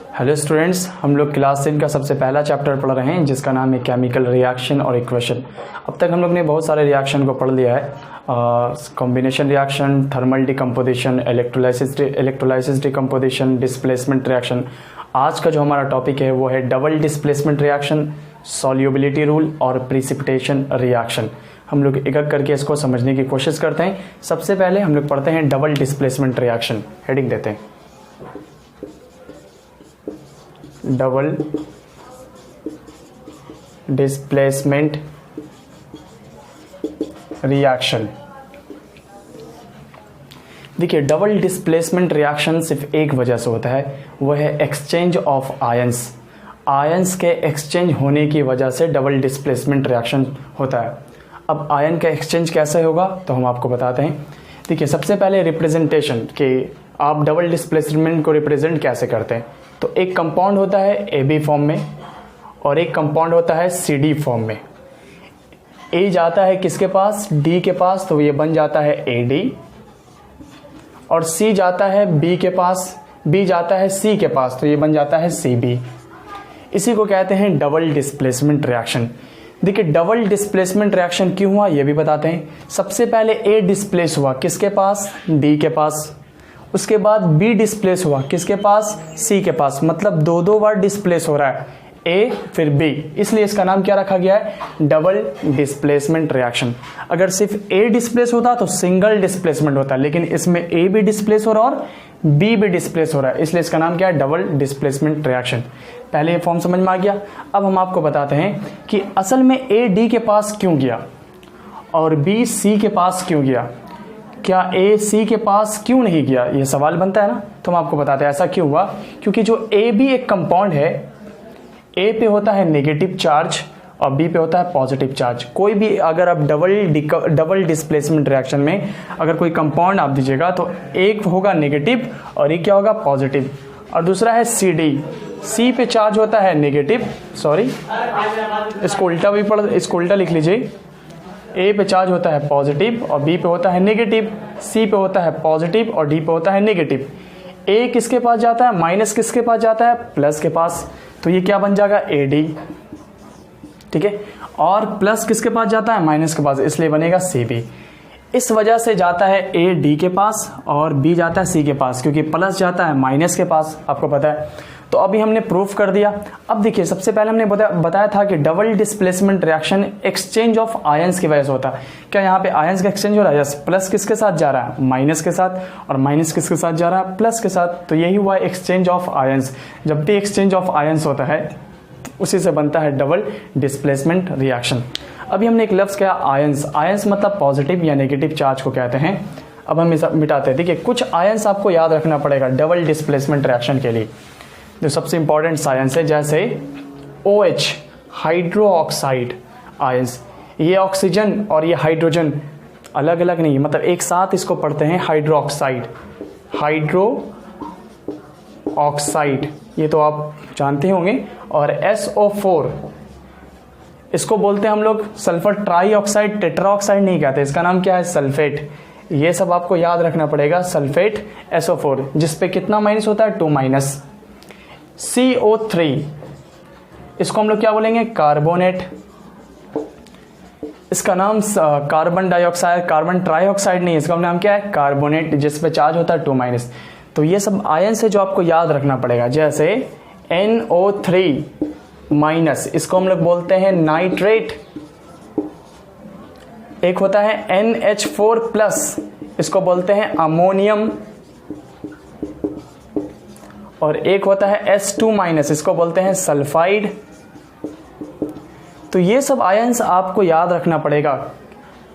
Hello students, हम लोग class 10 का सबसे पहला चैप्टर पढ़ रहे हैं जिसका नाम है केमिकल रिएक्शन और इक्वेशन। अब तक हम लोग ने बहुत सारे रिएक्शन को पढ़ लिया है, combination reaction, thermal decomposition, electrolysis decomposition, displacement reaction. आज का जो हमारा टॉपिक है वो है double displacement reaction, solubility rule और प्रिसिपिटेशन रिएक्शन। हम लोग एक एक करके इसको समझने की कोशिश करते हैं। सबसे पहले हम लोग पढ़ते हैं डबल डिस्प्लेसमेंट रिएक्शन। हेडिंग देते हैं डबल डिस्प्लेसमेंट रिएक्शन। देखिए, डबल डिस्प्लेसमेंट रिएक्शन सिर्फ एक वजह से होता है, वह है एक्सचेंज ऑफ आयंस। आयंस के एक्सचेंज होने की वजह से डबल डिस्प्लेसमेंट रिएक्शन होता है। अब आयन का एक्सचेंज कैसे होगा तो हम आपको बताते हैं। देखिए, सबसे पहले रिप्रेजेंटेशन कि आप डबल डिस्प्लेसमेंट को रिप्रेजेंट कैसे करते हैं। तो एक कंपाउंड होता है AB फॉर्म में और एक कंपाउंड होता है CD फॉर्म में। A जाता है किसके पास, D के पास, तो ये बन जाता है AD। और C जाता है B के पास, B जाता है C के पास, तो ये बन जाता है CB। इसी को कहते हैं डबल डिस्प्लेसमेंट रिएक्शन। देखिए, डबल डिस्प्लेसमेंट रिएक्शन क्यों हुआ ये भी बताते हैं। सबसे पहले A डिस्प्लेस हुआ किसके पास, D के पास। उसके बाद B डिस्प्लेस हुआ किसके पास, C के पास। मतलब दो बार डिस्प्लेस हो रहा है, A फिर B, इसलिए इसका नाम क्या रखा गया है, डबल डिस्प्लेसमेंट रिएक्शन। अगर सिर्फ A डिस्प्लेस होता तो सिंगल डिस्प्लेसमेंट होता, लेकिन इसमें A भी डिस्प्लेस हो रहा है और B भी डिस्प्लेस हो रहा है, इसलिए इसका नाम क्या है, डबल डिस्प्लेसमेंट रिएक्शन। पहले ये फॉर्म समझ में आ गया। अब हम आपको बताते हैं कि असल में A D के पास क्यों गया और B C के पास क्यों गया। क्या A C के पास क्यों नहीं गया, ये सवाल बनता है ना। तो हम आपको बताते हैं ऐसा क्यों हुआ। क्योंकि जो A B एक कंपाउंड है, A पे होता है नेगेटिव चार्ज और B पे होता है पॉजिटिव चार्ज। कोई भी अगर आप डबल डिस्प्लेसमेंट रिएक्शन में अगर कोई कंपाउंड आप दीजिएगा तो एक होगा नेगेटिव और एक क्या होगा, पॉजिटिव। और दूसरा है CD, C पे चार्ज होता है नेगेटिव, सॉरी इसको उल्टा लिख लीजिए। A पे चार्ज होता है पॉजिटिव और B पे होता है नेगेटिव, C पे होता है पॉजिटिव और D पे होता है नेगेटिव। A किसके पास जाता है, माइनस किसके पास जाता है, प्लस के पास, तो ये क्या बन जाएगा, AD। ठीक है, और प्लस किसके पास जाता है, माइनस के पास, इसलिए बनेगा CB। इस वजह से जाता है A D के पास और B जाता है C के पास, क्योंकि प्लस जाता है माइनस के पास, आपको पता है। तो अभी हमने प्रूफ कर दिया। अब देखिए, सबसे पहले हमने बताया था कि double displacement reaction exchange of ions की वजह से होता है। क्या यहाँ पे आयंस का एक्सचेंज हो रहा है, यस। प्लस किसके साथ जा रहा है, माइनस के साथ, और माइनस किसके साथ जा रहा है, प्लस के साथ। तो यही हुआ एक्सचेंज ऑफ आयंस। जब भी एक्सचेंज ऑफ आयंस होता है उसी से बनता है डबल डिस्प्लेसमेंट रिएक्शन। अभी हमने एक लफ्ज़ किया आयंस। आयंस मतलब पॉजिटिव या नेगेटिव चार्ज को कहते हैं। अब हम मिटाते हैं। देखिए, कुछ आयंस आपको याद रखना पड़ेगा डबल डिस्प्लेसमेंट रिएक्शन के लिए, जो सबसे इंपॉर्टेंट साइंस है, जैसे OH हाइड्रो ऑक्साइड आयंस। ये ऑक्सीजन और ये हाइड्रोजन अलग अलग नहीं, मतलब एक साथ इसको पढ़ते हैं हाइड्रो ऑक्साइड, ये तो आप जानते होंगे। और SO4 इसको बोलते हैं हम लोग sulphur try oxide, tetra oxide नहीं कहते, इसका नाम क्या है, सल्फेट। ये सब आपको याद रखना पड़ेगा, सल्फेट SO4, जिसपे कितना माइनस होता है, 2 माइनस। CO3 इसको हम लोग क्या बोलेंगे, कार्बोनेट। इसका नाम कार्बन डाइऑक्साइड, कार्बन ट्राइऑक्साइड नहीं है, इसका नाम क्या है, कार्बोनेट, जिस पे चार्ज होता है 2 माइनस। तो ये सब आयंस है जो आपको याद रखना पड़ेगा। जैसे NO3 माइनस, इसको हम लोग बोलते हैं नाइट्रेट। एक होता है NH4 प्लस, इसको बोलते हैं अमोनियम। और एक होता है S2 माइनस, इसको बोलते हैं सल्फाइड। तो ये सब आयंस आपको याद रखना पड़ेगा,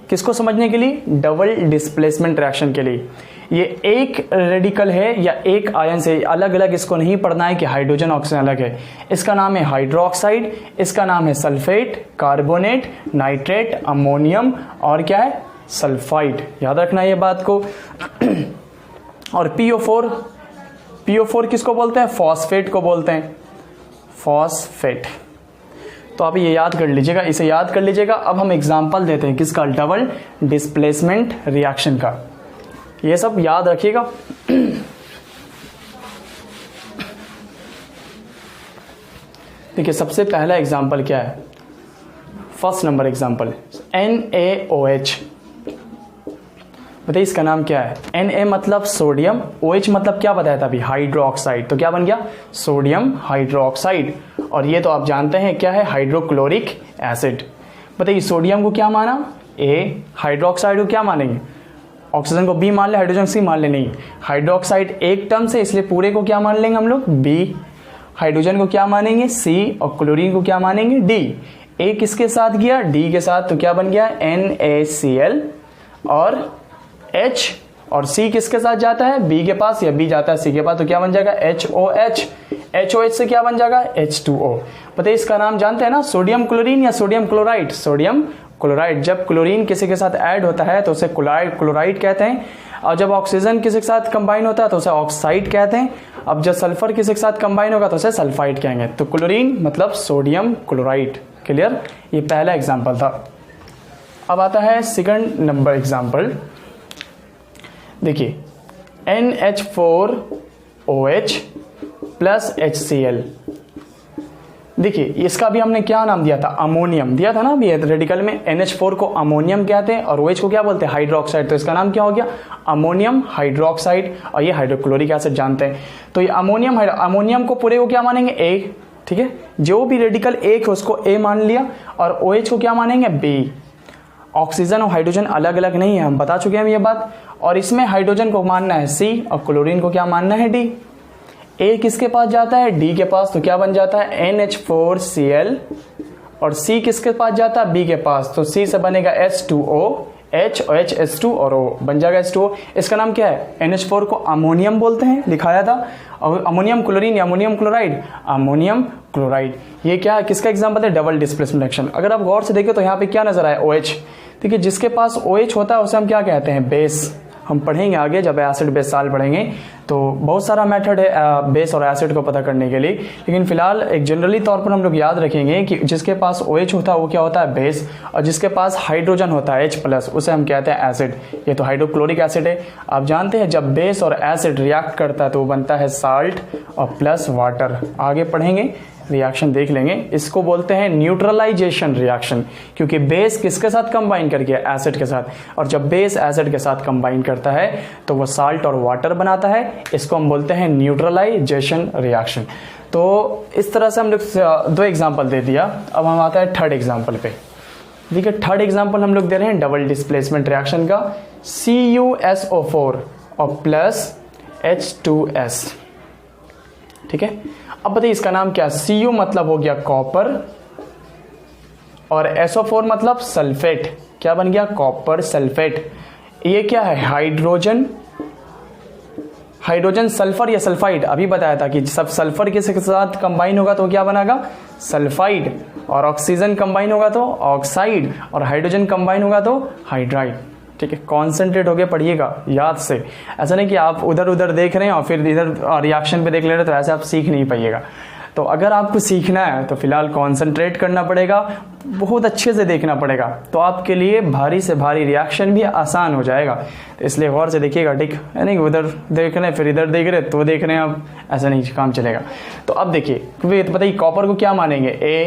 किसको समझने के लिए, डबल डिस्प्लेसमेंट रिएक्शन के लिए। ये एक रेडिकल है या एक आयन से, अलग अलग इसको नहीं पढ़ना है कि हाइड्रोजन ऑक्सीजन अलग है। इसका नाम है हाइड्रोक्साइड, इसका नाम है सल्फेट, कार्बोनेट, नाइट्रेट, अमोनियम और क्या है, सल्फाइड। याद रखना ये बात को। और PO4 किसको बोलते हैं, फॉस्फेट को बोलते हैं, फॉस्फेट। तो आप ये याद कर लीजिएगा, इसे याद कर लीजिएगा। अब हम एग्जांपल देते हैं किसका, डबल डिस्प्लेसमेंट रिएक्शन का। ये सब याद रखिएगा। देखिए सबसे पहला एग्जाम्पल क्या है, फर्स्ट नंबर एग्जाम्पल NaOH। बताइए इसका नाम क्या है। Na मतलब सोडियम, OH मतलब क्या बताया था अभी, हाइड्रोक्साइड, तो क्या बन गया सोडियम हाइड्रोक्साइड। और ये तो आप जानते हैं क्या है, हाइड्रोक्लोरिक एसिड। बताइए सोडियम को क्या माना A, हाइड्रोक्साइड को क्या मानेंगे, ऑक्सीजन को B मान ले, हाइड्रोजन C मान ले, नहीं, हाइड्रोक्साइड एक टर्म से इसलिए पूरे को क्या मान लेंगे हम लोग B, हाइड्रोजन को क्या मानेंगे C और क्लोरीन को क्या मानेंगे D। A किसके साथ गया D के साथ, तो क्या बन गया NaCl और H, और C किसके साथ जाता है B के पास, या B जाता है C के पास, तो क्या बन जाएगा HOH। HOH से क्या बन जाएगा H2O। बताइए इसका नाम जानते हैं ना, सोडियम क्लोरीन या सोडियम क्लोराइड, सोडियम क्लोराइड। जब क्लोरीन किसी के साथ ऐड होता है तो उसे क्लोराइड कहते हैं, और जब ऑक्सीजन किसी के साथ कंबाइन होता है तो उसे ऑक्साइड कहते हैं। अब जब सल्फर किसी के साथ कंबाइन होगा तो उसे सल्फाइड कहेंगे। तो क्लोरीन मतलब सोडियम क्लोराइड। क्लियर, ये पहला एग्जाम्पल था। अब आता है सेकंड नंबर एग्जाम्पल। देखिए NH4OH प्लस HCl। देखिए इसका भी हमने क्या नाम दिया था, अमोनियम दिया था ना अभी रेडिकल में। NH4 को अमोनियम कहते हैं और OH को क्या बोलते हैं, हाइड्रोक्साइड। तो इसका नाम क्या हो गया, अमोनियम हाइड्रोक्साइड, और ये हाइड्रोक्लोरिक एसिड जानते हैं। तो ये अमोनियम को पूरे को क्या मानेंगे A, ठीक है, जो भी रेडिकल एक है उसको A मान लिया, और OH को क्या मानेंगे B। ऑक्सीजन और हाइड्रोजन अलग अलग नहीं है, हम बता चुके हैं ये बात। और इसमें हाइड्रोजन को मानना है C और क्लोरीन को क्या मानना है D। A किसके पास जाता है D के पास, तो क्या बन जाता है NH4Cl, और C किसके पास जाता है B के पास, तो C से बनेगा H2O, H और H H2 और O बन जाएगा H2O। इसका नाम क्या है, NH4 को अमोनियम बोलते हैं, दिखाया था। और अमोनियम क्लोरीन या अमोनियम क्लोराइड, अमोनियम क्लोराइड। ये क्या है, किसका एग्जाम्पल है, डबल डिस्प्लेसमेंट रिएक्शन। अगर आप गौर से देखें तो यहाँ पे क्या नजर आया, OH। देखिए जिसके पास OH होता है उसे हम क्या कहते हैं, बेस। हम पढ़ेंगे आगे जब एसिड बेस साल पढ़ेंगे तो बहुत सारा मेथड है बेस और एसिड को पता करने के लिए, लेकिन फिलहाल एक जनरली तौर पर हम लोग याद रखेंगे कि जिसके पास OH होता है वो क्या होता है, बेस, और जिसके पास हाइड्रोजन होता है H+, उसे हम कहते हैं एसिड। ये तो हाइड्रोक्लोरिक एसिड है। आप जानते हैं जब बेस और एसिड रिएक्ट करता है तो वो बनता है साल्ट और प्लस वाटर। आगे पढ़ेंगे, रिएक्शन देख लेंगे। इसको बोलते हैं न्यूट्रलाइजेशन रिएक्शन, क्योंकि बेस किसके साथ कंबाइन कर गया, एसिड के साथ, और जब बेस एसिड के साथ कंबाइन करता है तो वो साल्ट और वाटर बनाता है। इसको हम बोलते हैं न्यूट्रलाइजेशन रिएक्शन। तो इस तरह से हम लोग 2 एग्जाम्पल दे दिया। अब हम आता है थर्ड एग्जाम्पल पे। देखिए थर्ड एग्जाम्पल हम लोग दे रहे हैं डबल डिस्प्लेसमेंट रिएक्शन का, CuSO4 और प्लस H2S। ठीक है, अब बताइए इसका नाम क्या, Cu मतलब हो गया कॉपर, और SO4 मतलब सल्फेट। क्या बन गया, कॉपर सल्फेट। ये क्या है, हाइड्रोजन, हाइड्रोजन सल्फर या सल्फाइड। अभी बताया था कि सब सल्फर के साथ कंबाइन होगा तो क्या बनेगा, सल्फाइड, और ऑक्सीजन कंबाइन होगा तो ऑक्साइड, और हाइड्रोजन कंबाइन होगा तो हाइड्राइड। ठीक है, कॉन्सेंट्रेट होके पढ़िएगा याद से। ऐसा नहीं कि आप उधर उधर देख रहे हैं और फिर इधर रिएक्शन पे देख ले रहे हैं, तो ऐसे आप सीख नहीं पाइएगा। तो अगर आपको सीखना है तो फिलहाल कॉन्सेंट्रेट करना पड़ेगा, बहुत अच्छे से देखना पड़ेगा, तो आपके लिए भारी से भारी रिएक्शन भी आसान हो जाएगा। तो इसलिए गौर से देखिएगा, ठीक है, नहीं उधर देख रहे हैं फिर इधर देख रहे तो देख रहे हैं, अब ऐसा नहीं काम चलेगा। तो अब देखिए, बताइए कॉपर को क्या मानेंगे, A,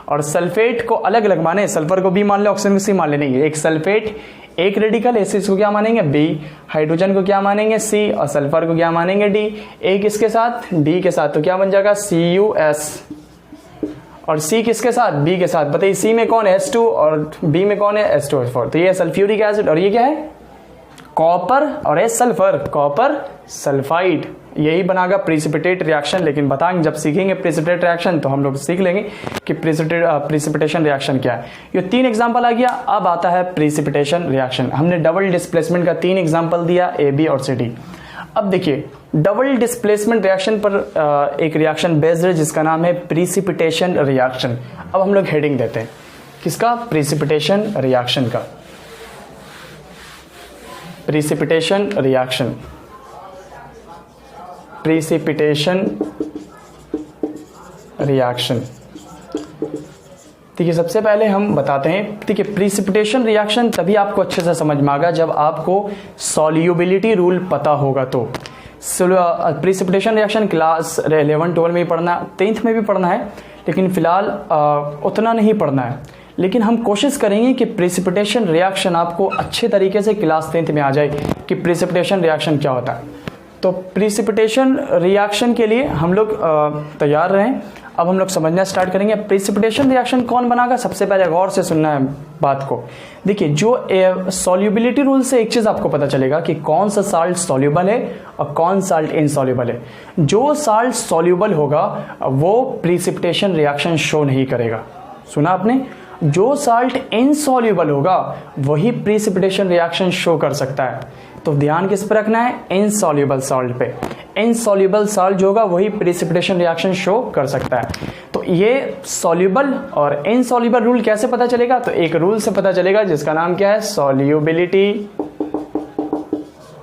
और सल्फेट को अलग अलग माने, सल्फर को B मान ले, ऑक्सीजन को C मान ले, नहीं, एक सल्फेट एक रेडिकल, एसिड को क्या मानेंगे B, हाइड्रोजन को क्या मानेंगे C, और सल्फर को क्या मानेंगे D। A किसके साथ, D के साथ, तो क्या बन जाएगा CuS, और C किसके साथ, B के साथ। बताइए C में कौन है, H2, और B में कौन है, H2O4। तो ये सल्फ्यूरिक एसिड, और ये क्या है, कॉपर, और ये सल्फर, कॉपर सल्फाइड। यही बनागा प्रिसिपिटेट रिएक्शन। लेकिन बताएंगे जब सीखेंगे प्रिसिपिटेट रिएक्शन तो हम लोग सीख लेंगे कि प्रिसिपिटेशन रिएक्शन क्या है। ये 3 एग्जांपल आ गया। अब आता है प्रिसिपिटेशन रिएक्शन। हमने डबल डिस्प्लेसमेंट का 3 एग्जांपल दिया, A, B और C, D। अब देखिए डबल डिस्प्लेसमेंट रिएक्शन पर एक रिएक्शन बेस्ड है जिसका नाम है प्रिसिपिटेशन रिएक्शन। अब हम लोग हेडिंग देते हैं किसका, प्रिसिपिटेशन रिएक्शन का। Precipitation reaction, precipitation reaction. देखिए सबसे पहले हम बताते हैं, देखिए प्रिसिपिटेशन रिएक्शन तभी आपको अच्छे से समझ में आएगा जब आपको सॉल्युबिलिटी रूल पता होगा। तो प्रिसिपिटेशन रिएक्शन क्लास 11-12 में भी पढ़ना, 10th में भी पढ़ना है, लेकिन फ़िलहाल उतना नहीं पढ़ना है, लेकिन हम कोशिश करेंगे कि प्रेसिपिटेशन रिएक्शन आपको अच्छे तरीके से क्लास 10th में आ जाए कि प्रेसिपिटेशन रिएक्शन क्या होता है। तो प्रेसिपिटेशन रिएक्शन के लिए हम लोग तैयार रहें। अब हम लोग समझना स्टार्ट करेंगे। प्रेसिपिटेशन रिएक्शन कौन बनाएगा, सबसे पहले गौर से सुनना है बात को। देखिए, जो सॉल्युबिलिटी रूल से एक चीज़ आपको पता चलेगा कि कौन सा साल्ट सॉल्युबल है और कौन साल्ट इनसॉल्युबल है। जो साल्ट सॉल्युबल होगा वो प्रेसिपिटेशन रिएक्शन शो नहीं करेगा। सुना आपने? जो साल्ट इनसॉल्युबल होगा वही प्रेसिपिटेशन रिएक्शन शो कर सकता है। तो ध्यान किस पर रखना है? इनसॉल्युबल साल्ट पे। इनसॉल्युबल साल्ट जो होगा वही प्रेसिपिटेशन रिएक्शन शो कर सकता है। तो ये सॉल्युबल और इनसॉल्युबल रूल कैसे पता चलेगा? तो एक रूल से पता चलेगा जिसका नाम क्या है? Solubility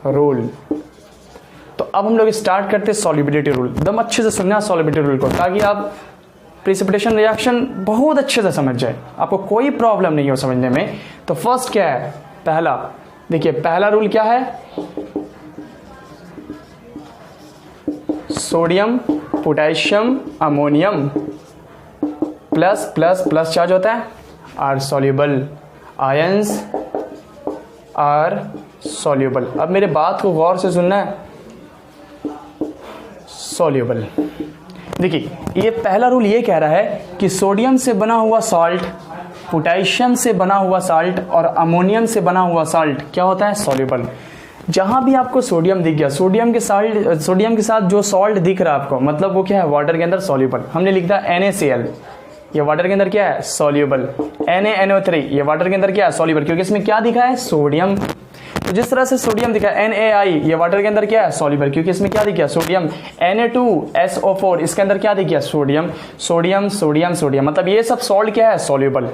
rule. तो अब हम लोग स्टार्ट करते हैं सॉल्युबिलिटी रूल। एकदम अच्छे से सुनना सॉल्युबिलिटी रूल को, ताकि आप प्रेसिपिटेशन रिएक्शन बहुत अच्छे से समझ जाए, आपको कोई प्रॉब्लम नहीं हो समझने में। तो फर्स्ट क्या है? पहला, देखिए पहला रूल क्या है? Sodium potassium ammonium plus plus plus charge होता है, are soluble, ions are soluble. अब मेरे बात को गौर से सुनना है। सॉल्युबल, देखिए ये पहला रूल ये कह रहा है कि सोडियम से बना हुआ सॉल्ट, पोटेशियम से बना हुआ साल्ट और अमोनियम से बना हुआ साल्ट क्या होता है? सॉल्युबल। जहां भी आपको सोडियम दिख गया, सोडियम के साथ जो सॉल्ट दिख रहा है आपको, मतलब वो क्या है? वाटर के अंदर सॉल्युबल। हमने लिख दिया NaCl, ये वाटर के अंदर क्या है? सॉल्युबल। NaNO3, ये वाटर के अंदर क्या है? सॉल्युबल, क्योंकि इसमें क्या दिखा है? सोडियम। तो जिस तरह से सोडियम दिखा है, NaI, ये वाटर के अंदर क्या है? सॉल्युबल, क्योंकि इसमें क्या दिख गया? सोडियम। Na2SO4, इसके अंदर क्या दिख गया? सोडियम। सोडियम सोडियम सोडियम, मतलब ये सब सॉल्ट क्या है? सॉल्युबल।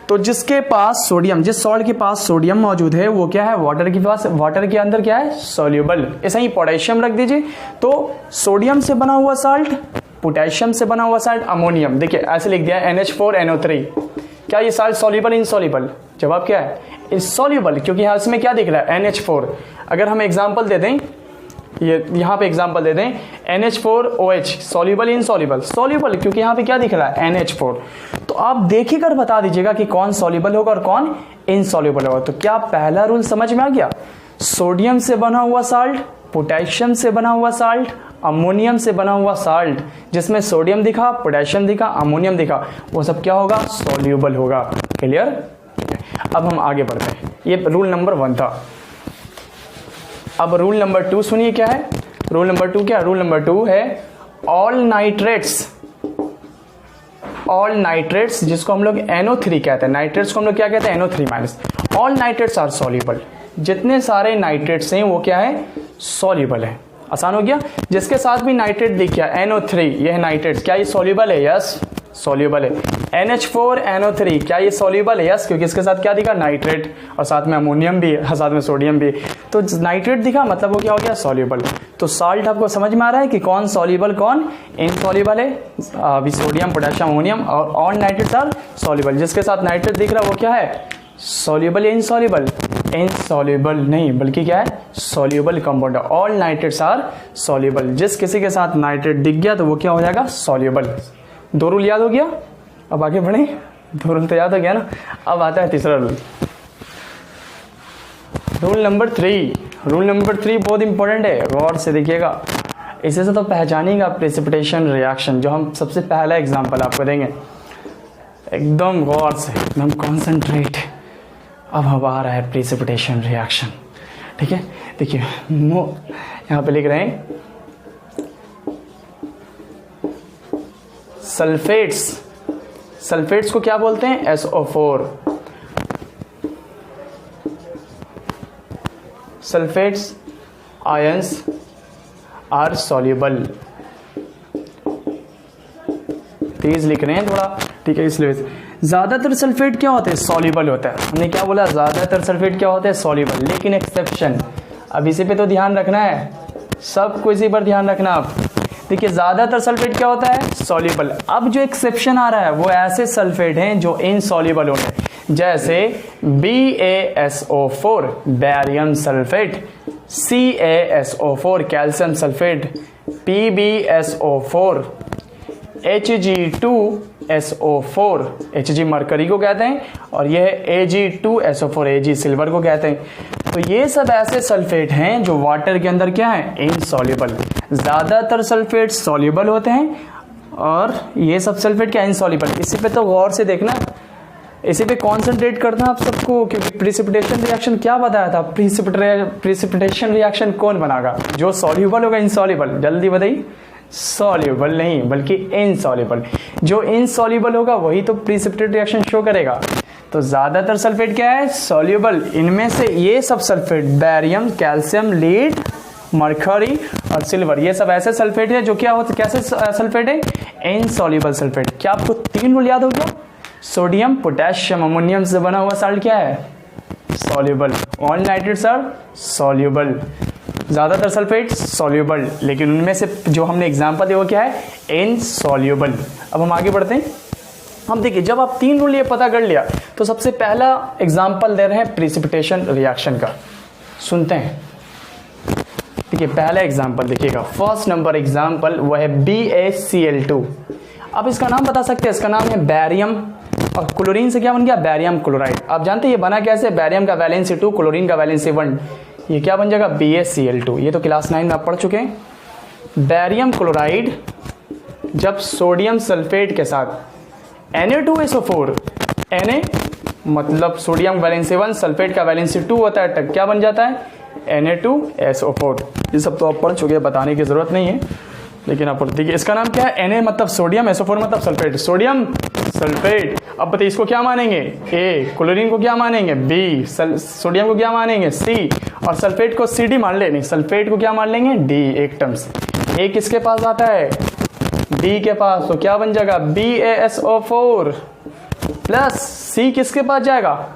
तो जिसके पास सोडियम, जिस सॉल्ट के पास सोडियम मौजूद है वो क्या है? वाटर के पास, वाटर के अंदर क्या है? सॉल्युबल। ऐसा ही पोटेशियम रख दीजिए। तो सोडियम से बना हुआ साल्ट, पोटेशियम से बना हुआ साल्ट, अमोनियम। देखिए ऐसे लिख दिया NH4NO3। क्या ये साल्ट सॉल्युबल इनसॉल्युबल? जवाब क्या है? इनसॉल्युबल, क्योंकि यहाँ इसमें क्या दिख रहा है? NH4। अगर हम एग्जाम्पल दे दें, ये यहाँ पे एग्जाम्पल दे दें, NH4OH, सॉल्युबल इनसॉल्युबल? सॉल्युबल, क्योंकि यहाँ पे क्या दिख रहा है? NH4। तो आप देखिए कर बता दीजिएगा कि कौन सॉल्युबल होगा और कौन इनसॉल्युबल होगा। तो क्या पहला रूल समझ में आ गया? सोडियम से बना हुआ साल्ट, पोटेशियम से बना हुआ साल्ट, अमोनियम से बना हुआ साल्ट, जिसमें सोडियम दिखा, पोटेशियम दिखा, अमोनियम दिखा, वो सब क्या होगा? सॉल्युबल होगा। क्लियर? अब हम आगे बढ़ते हैं। ये रूल नंबर 1 था। अब रूल नंबर 2 सुनिए क्या है? रूल नंबर 2 क्या? रूल नंबर 2 है ऑल नाइट्रेट्स, जिसको हम लोग NO3 कहते हैं। नाइट्रेट्स को हम लोग क्या कहते हैं? NO3-। All nitrates are soluble. जितने सारे नाइट्रेट्स हैं वो क्या है? सॉल्युबल है। आसान हो गया। जिसके साथ भी नाइट्रेट दिख गया NO3, ये है नाइट्रेट्स, क्या ये सॉल्युबल है? यस, सॉल्युबल है। NH4NO3, क्या ये सॉल्युबल है? यस, क्योंकि इसके साथ क्या दिखा? नाइट्रेट, और साथ में अमोनियम भी है, साथ में सोडियम भी। तो नाइट्रेट दिखा, मतलब वो क्या हो गया? सॉल्युबल। तो साल्ट आपको समझ में आ रहा है कि कौन सॉल्युबल कौन इनसॉल्युबल है? अभी सोडियम, पोटेशियम, अमोनियम, और ऑल नाइट्रेट्स आर सॉल्युबल। जिसके साथ नाइट्रेट दिख रहा है वो क्या है? सॉल्युबल या इनसॉल्युबल? इनसॉल्युबल नहीं, बल्कि क्या है? Soluble compound. All nitrates are soluble. जिस किसी के साथ नाइट्रेट दिख गया तो वो क्या हो जाएगा? सॉल्युबल। 2 रूल याद हो गया? अब आगे बढ़े। 2 रूल तो याद हो गया ना। अब आता है तीसरा rule, rule number 3। Rule number 3 बहुत इंपॉर्टेंट है, गौर से देखिएगा। इसे से तो पहचानिएगा प्रेसिपिटेशन रिएक्शन, जो हम सबसे पहला एग्जांपल आपको देंगे। एकदम गौर से, एकदम कॉन्सेंट्रेट। अब अब आ रहा है प्रेसिपिटेशन रिएक्शन, ठीक है? देखिए यहाँ पे लिख रहे हैं सल्फेट्स। सल्फेट्स को क्या बोलते हैं? SO4। Sulphates ions are soluble. तेज लिख रहे हैं थोड़ा, ठीक है? इसलिए ज्यादातर सल्फेट क्या होते हैं? सॉल्युबल होता है। हमने क्या बोला? ज्यादातर सल्फेट क्या होते हैं? सॉल्युबल। लेकिन एक्सेप्शन, अब इसी पे तो ध्यान रखना है, सबको इसी पर ध्यान रखना। आप देखिए, ज्यादातर सल्फेट क्या होता है? सॉल्युबल। अब जो एक्सेप्शन आ रहा है वो ऐसे सल्फेट हैं जो इनसॉल्युबल होते हैं, जैसे BaSO4 barium sulphate, CaSO4 calcium sulphate, PbSO4 Hg2SO4, Hg mercury को कहते हैं, और यह है Ag2SO4, Ag सिल्वर को कहते हैं। तो ये सब ऐसे सल्फेट हैं जो वाटर के अंदर क्या है, इनसॉल्युबल। ज़्यादातर सल्फेट सॉल्युबल होते हैं और ये सब सल्फेट क्या, इनसॉल्युबल। इसी पे तो गौर से देखना, इसी पे कॉन्सेंट्रेट करना आप सबको, क्योंकि प्रिसिपिटेशन रिएक्शन क्या बताया था, प्रिसिपिटेशन रिएक्शन कौन बनाएगा, जो सॉल्युबल होगा इनसॉल्युबल। जल्दी बताइए, सॉल्युबल नहीं बल्कि इनसॉल्युबल। जो इनसॉल्युबल होगा वही तो प्रिसिपिटेट रिएक्शन शो करेगा। तो ज्यादातर सल्फेट क्या है, सॉल्युबल। इनमें से ये सब sulphate, barium, calcium, lead, mercury और सिल्वर, ये सब ऐसे सल्फेट है जो क्या होते, कैसे सल्फेट है, इनसॉल्युबल सल्फेट। क्या आपको 3 रूल याद हो गया, सोडियम, पोटेशियम, अमोनियम से बना हुआ साल्ट क्या है, soluble. All nitrates are soluble. ज्यादातर सल्फेट सॉल्युबल, लेकिन उनमें से जो हमने एग्जांपल दिया वो क्या है, इनसॉल्युबल। अब हम आगे बढ़ते हैं। हम देखिए, जब आप 3 रूल ये पता कर लिया तो सबसे पहला एग्जांपल दे रहे हैं प्रिसिपिटेशन रिएक्शन का, सुनते हैं। देखिए पहला एग्जांपल देखिएगा, फर्स्ट नंबर एग्जांपल वो है BaCl2। आप इसका नाम बता सकते हैं, इसका नाम है बैरियम, और क्लोरीन से क्या बन गया, बैरियम क्लोराइड। आप जानते हैं ये बना कैसे, बैरियम का वैलेंसी 2, क्लोरीन का वैलेंसी 1, ये क्या बन जाएगा, BaCl2। ये तो क्लास 9 में आप पढ़ चुके हैं। बैरियम क्लोराइड जब सोडियम सल्फेट के साथ Na2SO4, Na मतलब सोडियम वैलेंसी 1, सल्फेट का वैलेंसी 2 होता है, तब क्या बन जाता है, Na2SO4। ये सब तो आप पढ़ चुके हैं, बताने की जरूरत नहीं है, लेकिन आप देखिए इसका नाम क्या है, Na मतलब सोडियम, SO4 मतलब सल्फेट, सोडियम सल्फेट। अब बताइए इसको क्या मानेंगे, A, क्लोरीन को क्या मानेंगे, B, सोडियम को क्या मानेंगे, C, और सल्फेट को CD मान ले, नहीं सल्फेट को क्या मान लेंगे, D। एक टर्म्स A किसके पास आता है, D के पास, तो क्या बन जाएगा, BaSO4 प्लस C किसके पास जाएगा,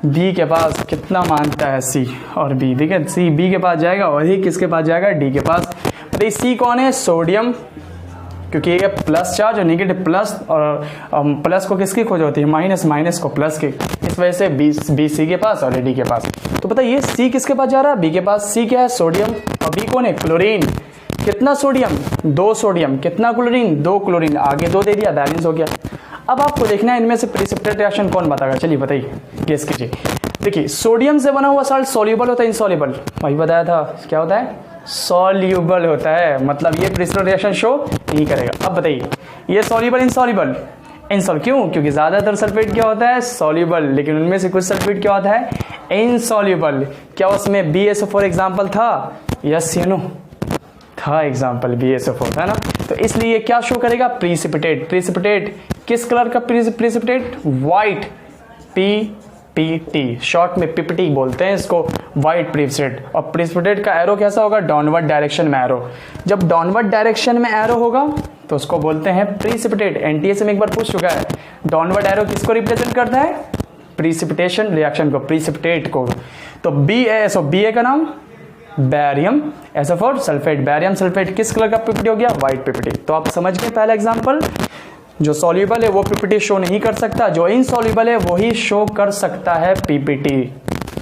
B के पास। कितना मानता है C और B, देखिए C B के पास जाएगा और ये किसके पास जाएगा, D के पास। तो C कौन है, सोडियम, क्योंकि ये प्लस चार्ज और नेगेटिव प्लस, और प्लस को किसकी खोज होती है, माइनस, माइनस को प्लस की, इस वजह से B C के पास और D के पास। तो पता ये C किसके पास जा रहा है, B के पास। C क्या है, सोडियम, और B कौन है, क्लोरीन। कितना सोडियम, 2 सोडियम, कितना क्लोरीन, 2 क्लोरीन, आगे 2 दे दिया, बैलेंस हो गया। अब आपको देखना है इनमें से प्रिसिपिटेट रिएक्शन कौन बताएगा, चलिए बताइए, गेस कीजिए। देखिए सोडियम से बना हुआ साल्ट सॉल्युबल होता है, इनसॉल्युबल, वही बताया था, क्या होता है, सॉल्युबल होता है, मतलब ये प्रिसिपिटेट रिएक्शन शो नहीं करेगा। अब बताइए ये सॉल्युबल, इनसॉल्युबल, इनसॉल्युबल क्यों, क्योंकि ज्यादातर सल्फेट क्या होता है, सॉल्युबल, लेकिन उनमें से कुछ सल्फेट क्या होता है, इनसॉल्युबल। क्या उसमें BaSO4 एग्जाम्पल था, यस या नो, था एग्जाम्पल BaSO4, है ना। तो इसलिए क्या शो करेगा, प्रिसिपिटेट। प्रिसिपिटेट किस कलर का प्रिसिपिटेट, व्हाइट, PPT, शॉर्ट में PPT बोलते हैं इसको, व्हाइट प्रिसिपिटेट। और प्रिसिपिटेट का एरो कैसा होगा, डाउनवर्ड डायरेक्शन में एरो। जब डाउनवर्ड डायरेक्शन में एरो होगा तो उसको बोलते हैं प्रिसिपिटेट। NTA से में एक बार पूछ चुका है, डाउनवर्ड एरो किसको रिप्रेजेंट करता है, प्रिसिपिटेशन रिएक्शन को, प्रिसिपिटेट को। तो BA का नाम barium, SO4 sulphate, barium sulphate किस कलर का PPT हो गया, व्हाइट PPT। तो आप समझ गए पहला एग्जांपल, जो सॉल्युबल है वो PPT शो नहीं कर सकता, जो इनसॉल्युबल है वही शो कर सकता है PPT।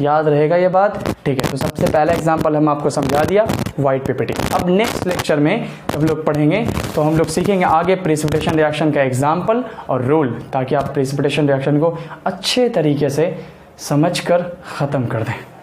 याद रहेगा ये बात, ठीक है। तो सबसे पहला एग्जांपल हम आपको समझा दिया, व्हाइट PPT। अब नेक्स्ट लेक्चर में जब लोग पढ़ेंगे तो हम लोग सीखेंगे आगे प्रिसिपिटेशन रिएक्शन का एग्जांपल और रूल, ताकि आप प्रिसिपिटेशन रिएक्शन को अच्छे तरीके से समझकर ख़त्म कर दें।